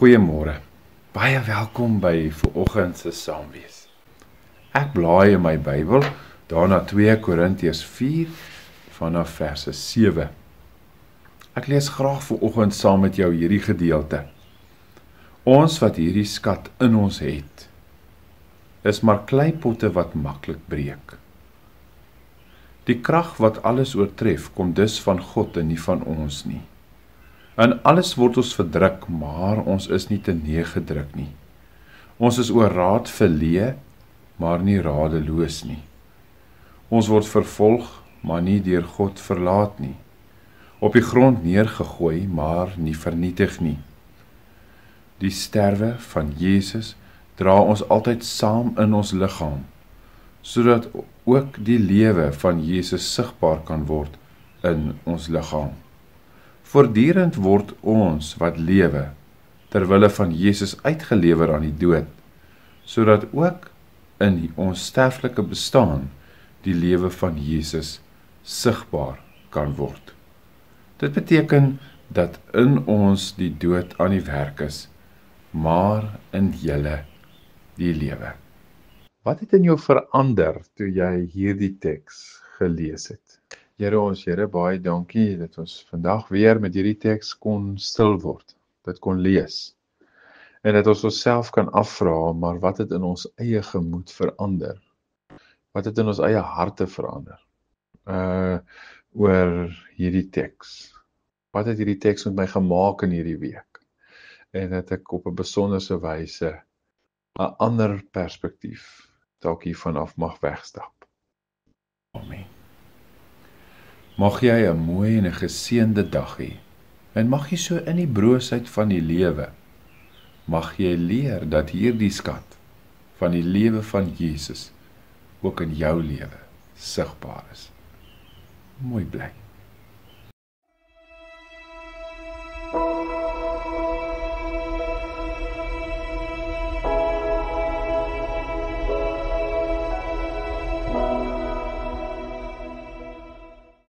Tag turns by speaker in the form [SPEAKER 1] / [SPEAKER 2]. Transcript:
[SPEAKER 1] Goeiemôre. Baie welkom by vanoggend se saamwees. Ek blaai in my Bybel, daarna 2 Korintiërs 4 vanaf verse 7. Ek lees graag vanoggend saam met jou hierdie gedeelte. Ons wat hierdie skat in ons het, is maar kleipotte wat maklik breek. Die krag wat alles oortref, kom dus van God en nie van ons nie. In alles word ons verdruk, maar ons is nie te neergedruk nie. Ons is oor raad verleë, maar nie radeloos nie. Ons word vervolg, maar nie deur God verlaat nie. Op die grond neergegooi, maar nie vernietig nie. Die sterwe van Jesus dra ons altyd saam in ons liggaam, sodat ook die lewe van Jesus sigbaar kan word in ons liggaam. Voortdurend word ons wat lewe, terwille van Jesus uitgelewer aan die dood, sodat ook in die onsterflike bestaan die lewe van Jesus sigbaar kan word. Dit beteken dat in ons die dood aan die werk is, maar in julle die lewe. Wat het in jou verander toe jy hierdie teks gelees het? Here ons Here, baie dankie dat ons vandag weer met hierdie teks kon stil word, dit kon lees. En dat ons onsself kan afvra, maar wat het in ons eie gemoed verander? Wat het in ons eie harte verander? Oor hierdie teks. Wat het hierdie teks met my gemaak in hierdie week? En dat ek op 'n besonderse wyse 'n ander perspektief dalk hiervan af mag wegstap. Amen. Mag jy 'n mooi en 'n geseënde dag hê. En mag jy so in die broosheid van die lewe, mag jy leer dat hierdie skat van die lewe van Jesus ook in jou lewe sigbaar is. Mooi bly.